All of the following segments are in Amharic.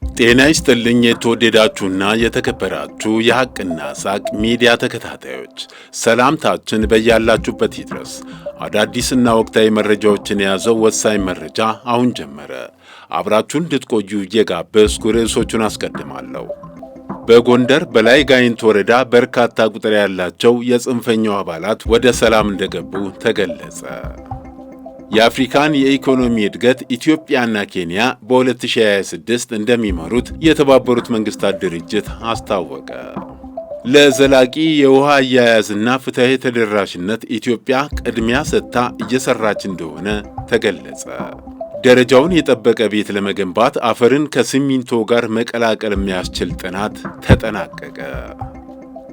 ጤና ይስጥልኝ የተወደዳችሁና የተከበራችሁ የሐቅና ሳቅ ሚዲያ ተከታታዮች፣ ሰላምታችን በያላችሁበት ይድረስ። አዳዲስና ወቅታዊ መረጃዎችን የያዘው ወሳኝ መረጃ አሁን ጀመረ። አብራችሁን እንድትቆዩ እየጋበዝኩ ርዕሶቹን አስቀድማለሁ። በጎንደር በላይ ጋይንት ወረዳ በርካታ ቁጥር ያላቸው የጽንፈኛው አባላት ወደ ሰላም እንደገቡ ተገለጸ። የአፍሪካን የኢኮኖሚ እድገት ኢትዮጵያና ኬንያ በ2026 እንደሚመሩት የተባበሩት መንግስታት ድርጅት አስታወቀ። ለዘላቂ የውሃ አያያዝና ፍትሐዊ ተደራሽነት ኢትዮጵያ ቅድሚያ ሰጥታ እየሰራች እንደሆነ ተገለጸ። ደረጃውን የጠበቀ ቤት ለመገንባት አፈርን ከሲሚንቶ ጋር መቀላቀል የሚያስችል ጥናት ተጠናቀቀ።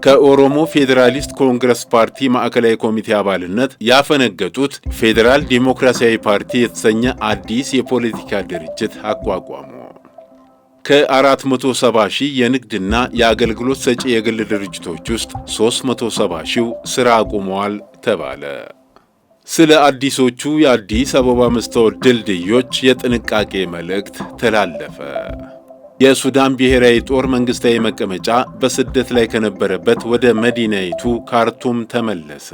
ከኦሮሞ ፌዴራሊስት ኮንግረስ ፓርቲ ማዕከላዊ ኮሚቴ አባልነት ያፈነገጡት ፌዴራል ዲሞክራሲያዊ ፓርቲ የተሰኘ አዲስ የፖለቲካ ድርጅት አቋቋሙ። ከ470 ሺህ የንግድና የአገልግሎት ሰጪ የግል ድርጅቶች ውስጥ 370 ሺው ሥራ አቁመዋል ተባለ። ስለ አዲሶቹ የአዲስ አበባ መስታወት ድልድዮች የጥንቃቄ መልእክት ተላለፈ። የሱዳን ብሔራዊ ጦር መንግስታዊ መቀመጫ በስደት ላይ ከነበረበት ወደ መዲናይቱ ካርቱም ተመለሰ።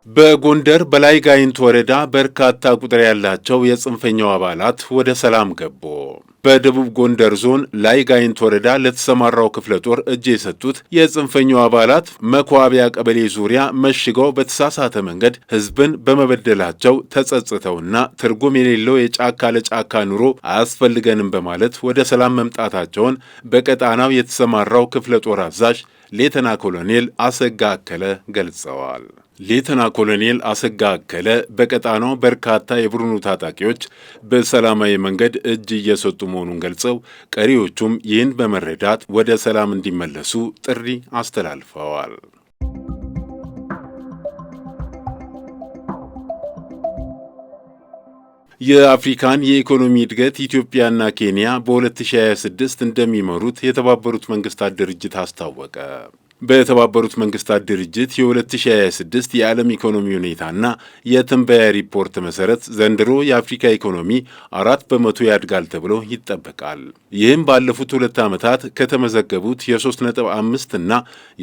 በጎንደር በላይ ጋይንት ወረዳ በርካታ ቁጥር ያላቸው የጽንፈኛው አባላት ወደ ሰላም ገቡ። በደቡብ ጎንደር ዞን ላይ ጋይንት ወረዳ ለተሰማራው ክፍለ ጦር እጅ የሰጡት የጽንፈኛው አባላት መኳቢያ ቀበሌ ዙሪያ መሽገው በተሳሳተ መንገድ ሕዝብን በመበደላቸው ተጸጽተውና ትርጉም የሌለው የጫካ ለጫካ ኑሮ አያስፈልገንም በማለት ወደ ሰላም መምጣታቸውን በቀጣናው የተሰማራው ክፍለ ጦር አዛዥ ሌተና ኮሎኔል አሰጋ አከለ ገልጸዋል። ሌተና ኮሎኔል አሰጋ አከለ በቀጣናው በርካታ የቡድኑ ታጣቂዎች በሰላማዊ መንገድ እጅ እየሰጡ መሆኑን ገልጸው ቀሪዎቹም ይህን በመረዳት ወደ ሰላም እንዲመለሱ ጥሪ አስተላልፈዋል። የአፍሪካን የኢኮኖሚ እድገት ኢትዮጵያና ኬንያ በ2026 እንደሚመሩት የተባበሩት መንግስታት ድርጅት አስታወቀ። በተባበሩት መንግስታት ድርጅት የ2026 የዓለም ኢኮኖሚ ሁኔታና የትንበያ ሪፖርት መሰረት ዘንድሮ የአፍሪካ ኢኮኖሚ 4 በመቶ ያድጋል ተብሎ ይጠበቃል። ይህም ባለፉት 2 ዓመታት ከተመዘገቡት የ3.5 እና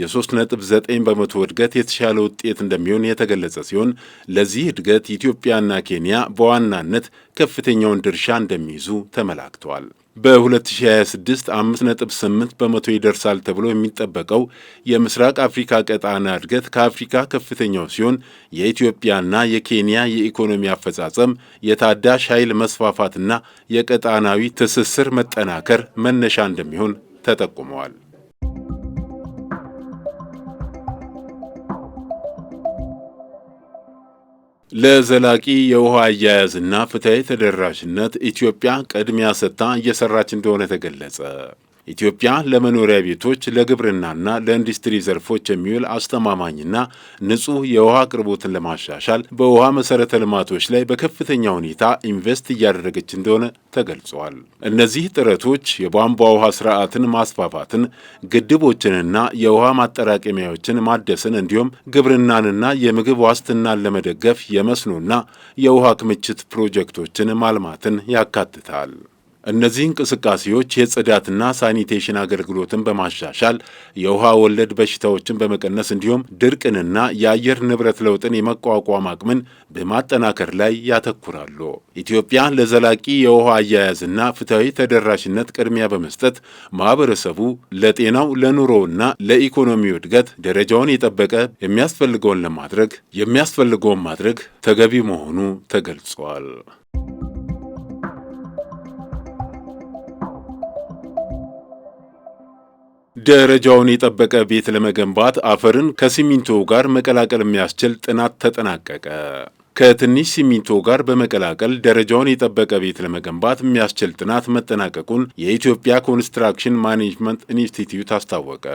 የ3.9 በመቶ እድገት የተሻለ ውጤት እንደሚሆን የተገለጸ ሲሆን ለዚህ እድገት ኢትዮጵያና ኬንያ በዋናነት ከፍተኛውን ድርሻ እንደሚይዙ ተመላክቷል። በ2026 5.8 በመቶ ይደርሳል ተብሎ የሚጠበቀው የምስራቅ አፍሪካ ቀጣና እድገት ከአፍሪካ ከፍተኛው ሲሆን የኢትዮጵያና የኬንያ የኢኮኖሚ አፈጻጸም የታዳሽ ኃይል መስፋፋትና የቀጣናዊ ትስስር መጠናከር መነሻ እንደሚሆን ተጠቁመዋል። ለዘላቂ የውሃ አያያዝና ፍትሐዊ ተደራሽነት ኢትዮጵያ ቅድሚያ ሰጥታ እየሰራች እንደሆነ ተገለጸ። ኢትዮጵያ ለመኖሪያ ቤቶች፣ ለግብርናና ለኢንዱስትሪ ዘርፎች የሚውል አስተማማኝና ንጹህ የውሃ አቅርቦትን ለማሻሻል በውሃ መሰረተ ልማቶች ላይ በከፍተኛ ሁኔታ ኢንቨስት እያደረገች እንደሆነ ተገልጿል። እነዚህ ጥረቶች የቧንቧ ውሃ ስርዓትን ማስፋፋትን፣ ግድቦችንና የውሃ ማጠራቀሚያዎችን ማደስን እንዲሁም ግብርናንና የምግብ ዋስትናን ለመደገፍ የመስኖና የውሃ ክምችት ፕሮጀክቶችን ማልማትን ያካትታል። እነዚህ እንቅስቃሴዎች የጽዳትና ሳኒቴሽን አገልግሎትን በማሻሻል የውሃ ወለድ በሽታዎችን በመቀነስ እንዲሁም ድርቅንና የአየር ንብረት ለውጥን የመቋቋም አቅምን በማጠናከር ላይ ያተኩራሉ። ኢትዮጵያ ለዘላቂ የውሃ አያያዝና ፍትሐዊ ተደራሽነት ቅድሚያ በመስጠት ማህበረሰቡ ለጤናው፣ ለኑሮውና ለኢኮኖሚው እድገት ደረጃውን የጠበቀ የሚያስፈልገውን ማድረግ ተገቢ መሆኑ ተገልጿል። ደረጃውን የጠበቀ ቤት ለመገንባት አፈርን ከሲሚንቶ ጋር መቀላቀል የሚያስችል ጥናት ተጠናቀቀ። ከትንሽ ሲሚንቶ ጋር በመቀላቀል ደረጃውን የጠበቀ ቤት ለመገንባት የሚያስችል ጥናት መጠናቀቁን የኢትዮጵያ ኮንስትራክሽን ማኔጅመንት ኢንስቲትዩት አስታወቀ።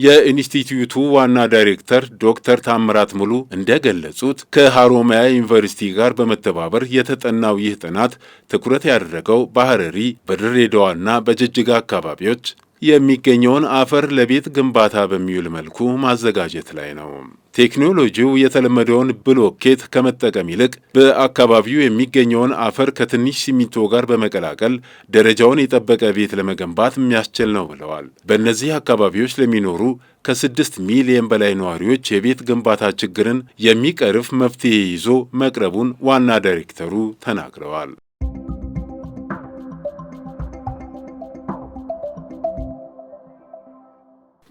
የኢንስቲትዩቱ ዋና ዳይሬክተር ዶክተር ታምራት ሙሉ እንደገለጹት ከሐሮማያ ዩኒቨርሲቲ ጋር በመተባበር የተጠናው ይህ ጥናት ትኩረት ያደረገው በሐረሪ፣ በድሬዳዋና በጅጅጋ አካባቢዎች የሚገኘውን አፈር ለቤት ግንባታ በሚውል መልኩ ማዘጋጀት ላይ ነው። ቴክኖሎጂው የተለመደውን ብሎኬት ከመጠቀም ይልቅ በአካባቢው የሚገኘውን አፈር ከትንሽ ሲሚንቶ ጋር በመቀላቀል ደረጃውን የጠበቀ ቤት ለመገንባት የሚያስችል ነው ብለዋል። በእነዚህ አካባቢዎች ለሚኖሩ ከ6 ሚሊዮን በላይ ነዋሪዎች የቤት ግንባታ ችግርን የሚቀርፍ መፍትሄ ይዞ መቅረቡን ዋና ዳይሬክተሩ ተናግረዋል።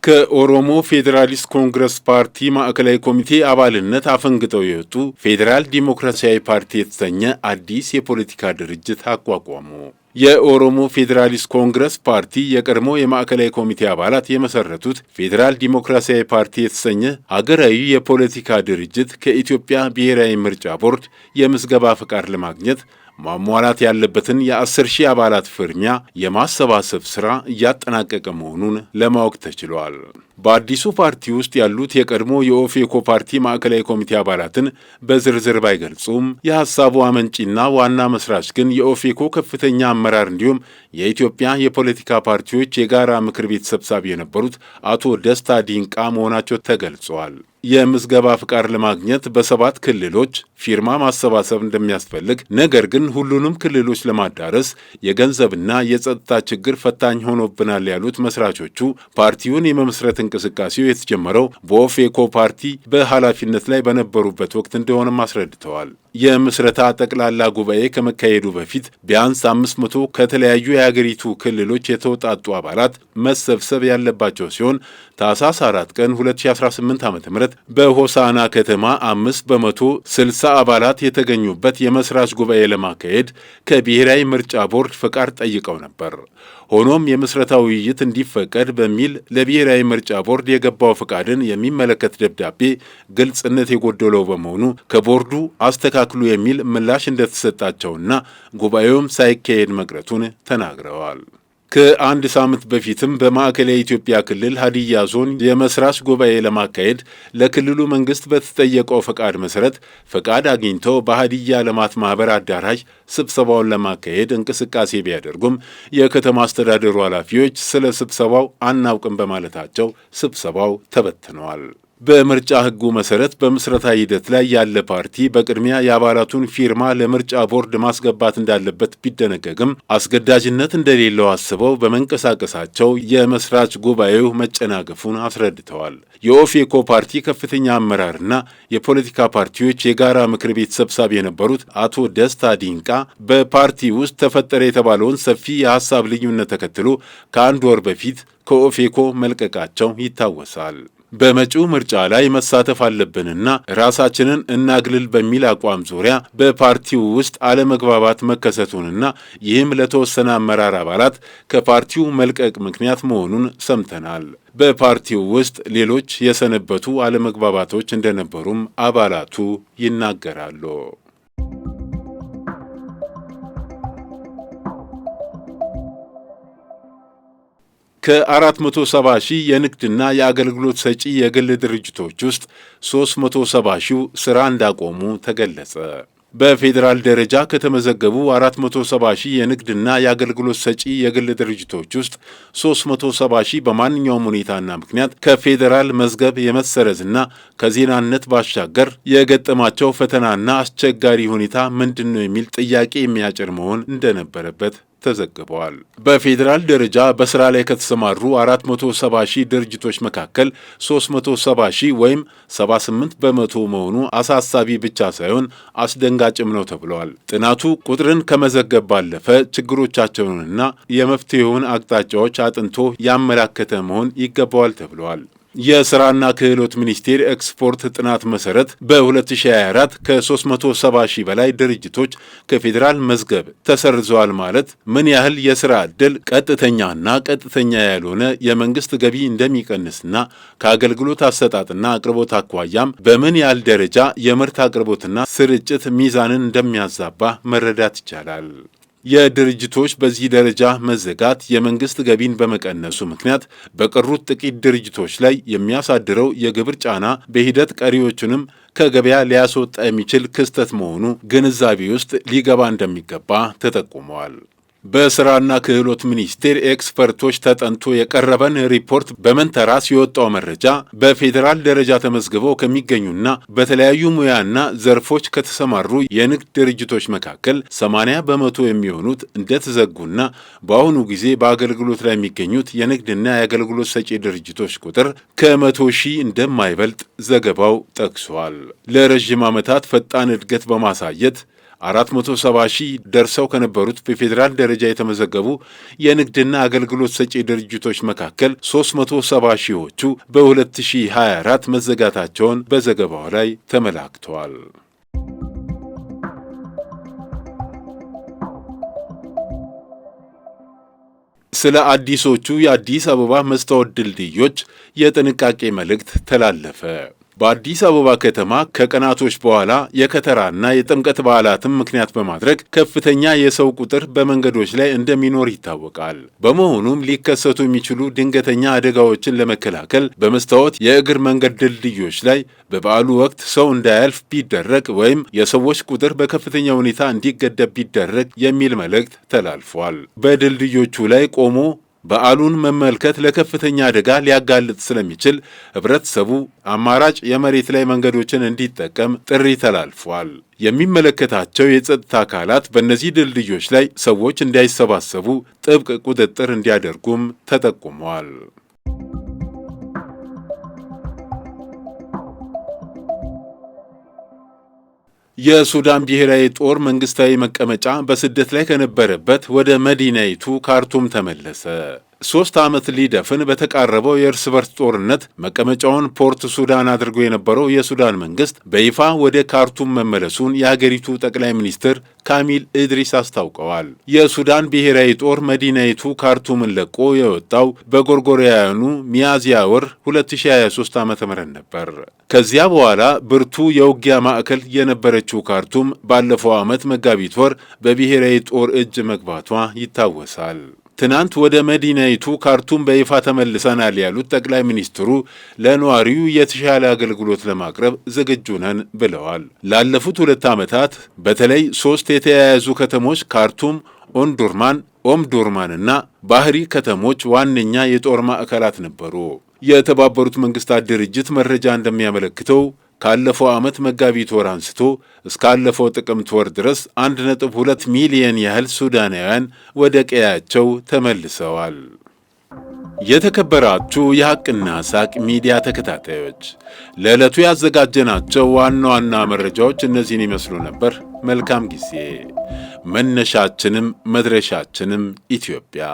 ከኦሮሞ ፌዴራሊስት ኮንግረስ ፓርቲ ማዕከላዊ ኮሚቴ አባልነት አፈንግጠው የወጡ ፌዴራል ዲሞክራሲያዊ ፓርቲ የተሰኘ አዲስ የፖለቲካ ድርጅት አቋቋሙ። የኦሮሞ ፌዴራሊስት ኮንግረስ ፓርቲ የቀድሞ የማዕከላዊ ኮሚቴ አባላት የመሰረቱት ፌዴራል ዲሞክራሲያዊ ፓርቲ የተሰኘ አገራዊ የፖለቲካ ድርጅት ከኢትዮጵያ ብሔራዊ ምርጫ ቦርድ የምዝገባ ፈቃድ ለማግኘት ማሟላት ያለበትን የ10,000 አባላት ፍርሚያ የማሰባሰብ ሥራ እያጠናቀቀ መሆኑን ለማወቅ ተችሏል። በአዲሱ ፓርቲ ውስጥ ያሉት የቀድሞ የኦፌኮ ፓርቲ ማዕከላዊ ኮሚቴ አባላትን በዝርዝር ባይገልጹም የሐሳቡ አመንጪና ዋና መስራች ግን የኦፌኮ ከፍተኛ አመራር እንዲሁም የኢትዮጵያ የፖለቲካ ፓርቲዎች የጋራ ምክር ቤት ሰብሳቢ የነበሩት አቶ ደስታ ዲንቃ መሆናቸው ተገልጿል። የምዝገባ ፍቃድ ለማግኘት በ7 ክልሎች ፊርማ ማሰባሰብ እንደሚያስፈልግ፣ ነገር ግን ሁሉንም ክልሎች ለማዳረስ የገንዘብና የጸጥታ ችግር ፈታኝ ሆኖብናል ያሉት መስራቾቹ ፓርቲውን የመመስረት እንቅስቃሴው የተጀመረው በኦፌኮ ፓርቲ በኃላፊነት ላይ በነበሩበት ወቅት እንደሆነም አስረድተዋል። የምስረታ ጠቅላላ ጉባኤ ከመካሄዱ በፊት ቢያንስ 500 ከተለያዩ የአገሪቱ ክልሎች የተውጣጡ አባላት መሰብሰብ ያለባቸው ሲሆን ታኅሳስ 4 ቀን 2018 ዓ.ም በሆሳና ከተማ 5% አባላት የተገኙበት የመስራች ጉባኤ ለማካሄድ ከብሔራዊ ምርጫ ቦርድ ፈቃድ ጠይቀው ነበር። ሆኖም የምስረታ ውይይት እንዲፈቀድ በሚል ለብሔራዊ ምርጫ ቦርድ የገባው ፈቃድን የሚመለከት ደብዳቤ ግልጽነት የጎደለው በመሆኑ ከቦርዱ አስተካክሉ የሚል ምላሽ እንደተሰጣቸውና ጉባኤውም ሳይካሄድ መቅረቱን ተናግረዋል። ከአንድ ሳምንት በፊትም በማዕከላዊ ኢትዮጵያ ክልል ሀዲያ ዞን የመስራች ጉባኤ ለማካሄድ ለክልሉ መንግስት በተጠየቀው ፈቃድ መሰረት ፈቃድ አግኝተው በሀዲያ ልማት ማህበር አዳራሽ ስብሰባውን ለማካሄድ እንቅስቃሴ ቢያደርጉም የከተማ አስተዳደሩ ኃላፊዎች ስለ ስብሰባው አናውቅም በማለታቸው ስብሰባው ተበትነዋል። በምርጫ ሕጉ መሰረት በምስረታ ሂደት ላይ ያለ ፓርቲ በቅድሚያ የአባላቱን ፊርማ ለምርጫ ቦርድ ማስገባት እንዳለበት ቢደነገግም አስገዳጅነት እንደሌለው አስበው በመንቀሳቀሳቸው የመስራች ጉባኤው መጨናገፉን አስረድተዋል። የኦፌኮ ፓርቲ ከፍተኛ አመራርና የፖለቲካ ፓርቲዎች የጋራ ምክር ቤት ሰብሳቢ የነበሩት አቶ ደስታ ዲንቃ በፓርቲ ውስጥ ተፈጠረ የተባለውን ሰፊ የሐሳብ ልዩነት ተከትሎ ከአንድ ወር በፊት ከኦፌኮ መልቀቃቸው ይታወሳል። በመጪው ምርጫ ላይ መሳተፍ አለብንና ራሳችንን እናግልል በሚል አቋም ዙሪያ በፓርቲው ውስጥ አለመግባባት መከሰቱንና ይህም ለተወሰነ አመራር አባላት ከፓርቲው መልቀቅ ምክንያት መሆኑን ሰምተናል። በፓርቲው ውስጥ ሌሎች የሰነበቱ አለመግባባቶች እንደነበሩም አባላቱ ይናገራሉ። ከ470 ሺህ የንግድና የአገልግሎት ሰጪ የግል ድርጅቶች ውስጥ 370 ሺው ሥራ እንዳቆሙ ተገለጸ። በፌዴራል ደረጃ ከተመዘገቡ 470 ሺህ የንግድና የአገልግሎት ሰጪ የግል ድርጅቶች ውስጥ 370 ሺህ በማንኛውም ሁኔታና ምክንያት ከፌዴራል መዝገብ የመሰረዝና ከዜናነት ባሻገር የገጠማቸው ፈተናና አስቸጋሪ ሁኔታ ምንድን ነው የሚል ጥያቄ የሚያጭር መሆን እንደነበረበት ተዘግበዋል። በፌዴራል ደረጃ በስራ ላይ ከተሰማሩ 470 ሺህ ድርጅቶች መካከል 370 ሺህ ወይም 78 በመቶ መሆኑ አሳሳቢ ብቻ ሳይሆን አስደንጋጭም ነው ተብለዋል። ጥናቱ ቁጥርን ከመዘገብ ባለፈ ችግሮቻቸውንና የመፍትሄውን አቅጣጫዎች አጥንቶ ያመላከተ መሆን ይገባዋል ተብለዋል። የሥራና ክህሎት ሚኒስቴር ኤክስፖርት ጥናት መሠረት በ2024 ከ370 ሺህ በላይ ድርጅቶች ከፌዴራል መዝገብ ተሰርዘዋል ማለት ምን ያህል የሥራ ዕድል ቀጥተኛና ቀጥተኛ ያልሆነ የመንግሥት ገቢ እንደሚቀንስና ከአገልግሎት አሰጣጥና አቅርቦት አኳያም በምን ያህል ደረጃ የምርት አቅርቦትና ስርጭት ሚዛንን እንደሚያዛባ መረዳት ይቻላል። የድርጅቶች በዚህ ደረጃ መዘጋት የመንግስት ገቢን በመቀነሱ ምክንያት በቀሩት ጥቂት ድርጅቶች ላይ የሚያሳድረው የግብር ጫና በሂደት ቀሪዎቹንም ከገበያ ሊያስወጣ የሚችል ክስተት መሆኑ ግንዛቤ ውስጥ ሊገባ እንደሚገባ ተጠቁመዋል። በሥራና ክህሎት ሚኒስቴር ኤክስፐርቶች ተጠንቶ የቀረበን ሪፖርት በመንተራስ የወጣው መረጃ በፌዴራል ደረጃ ተመዝግበው ከሚገኙና በተለያዩ ሙያና ዘርፎች ከተሰማሩ የንግድ ድርጅቶች መካከል 80 በመቶ የሚሆኑት እንደተዘጉና በአሁኑ ጊዜ በአገልግሎት ላይ የሚገኙት የንግድና የአገልግሎት ሰጪ ድርጅቶች ቁጥር ከ100 ሺህ እንደማይበልጥ ዘገባው ጠቅሷል። ለረዥም ዓመታት ፈጣን እድገት በማሳየት 470 ሺህ ደርሰው ከነበሩት በፌዴራል ደረጃ የተመዘገቡ የንግድና አገልግሎት ሰጪ ድርጅቶች መካከል 370 ሺዎቹ በ2024 መዘጋታቸውን በዘገባው ላይ ተመላክተዋል። ስለ አዲሶቹ የአዲስ አበባ መስታወት ድልድዮች የጥንቃቄ መልእክት ተላለፈ። በአዲስ አበባ ከተማ ከቀናቶች በኋላ የከተራና የጥምቀት በዓላትን ምክንያት በማድረግ ከፍተኛ የሰው ቁጥር በመንገዶች ላይ እንደሚኖር ይታወቃል። በመሆኑም ሊከሰቱ የሚችሉ ድንገተኛ አደጋዎችን ለመከላከል በመስታወት የእግር መንገድ ድልድዮች ላይ በበዓሉ ወቅት ሰው እንዳያልፍ ቢደረግ ወይም የሰዎች ቁጥር በከፍተኛ ሁኔታ እንዲገደብ ቢደረግ የሚል መልእክት ተላልፏል። በድልድዮቹ ላይ ቆሞ በዓሉን መመልከት ለከፍተኛ አደጋ ሊያጋልጥ ስለሚችል ህብረተሰቡ አማራጭ የመሬት ላይ መንገዶችን እንዲጠቀም ጥሪ ተላልፏል። የሚመለከታቸው የጸጥታ አካላት በእነዚህ ድልድዮች ላይ ሰዎች እንዳይሰባሰቡ ጥብቅ ቁጥጥር እንዲያደርጉም ተጠቁመዋል። የሱዳን ብሔራዊ ጦር መንግስታዊ መቀመጫ በስደት ላይ ከነበረበት ወደ መዲናይቱ ካርቱም ተመለሰ። 3 ዓመት ሊደፍን በተቃረበው የእርስ በርስ ጦርነት መቀመጫውን ፖርት ሱዳን አድርጎ የነበረው የሱዳን መንግስት በይፋ ወደ ካርቱም መመለሱን የሀገሪቱ ጠቅላይ ሚኒስትር ካሚል ኢድሪስ አስታውቀዋል። የሱዳን ብሔራዊ ጦር መዲናይቱ ካርቱምን ለቆ የወጣው በጎርጎሪያኑ ሚያዝያ ወር 2023 ዓ.ም ነበር። ከዚያ በኋላ ብርቱ የውጊያ ማዕከል የነበረችው ካርቱም ባለፈው ዓመት መጋቢት ወር በብሔራዊ ጦር እጅ መግባቷ ይታወሳል። ትናንት ወደ መዲናይቱ ካርቱም በይፋ ተመልሰናል ያሉት ጠቅላይ ሚኒስትሩ ለነዋሪው የተሻለ አገልግሎት ለማቅረብ ዝግጁ ነን ብለዋል። ላለፉት 2 ዓመታት በተለይ 3 የተያያዙ ከተሞች ካርቱም፣ ኦምዱርማንና ባህሪ ከተሞች ዋነኛ የጦር ማዕከላት ነበሩ። የተባበሩት መንግስታት ድርጅት መረጃ እንደሚያመለክተው ካለፈው ዓመት መጋቢት ወር አንስቶ እስካለፈው ጥቅምት ወር ድረስ 1.2 ሚሊዮን ያህል ሱዳናውያን ወደ ቀያቸው ተመልሰዋል። የተከበራችሁ የሐቅና ሳቅ ሚዲያ ተከታታዮች ለዕለቱ ያዘጋጀናቸው ዋና ዋና መረጃዎች እነዚህን ይመስሉ ነበር። መልካም ጊዜ። መነሻችንም መድረሻችንም ኢትዮጵያ።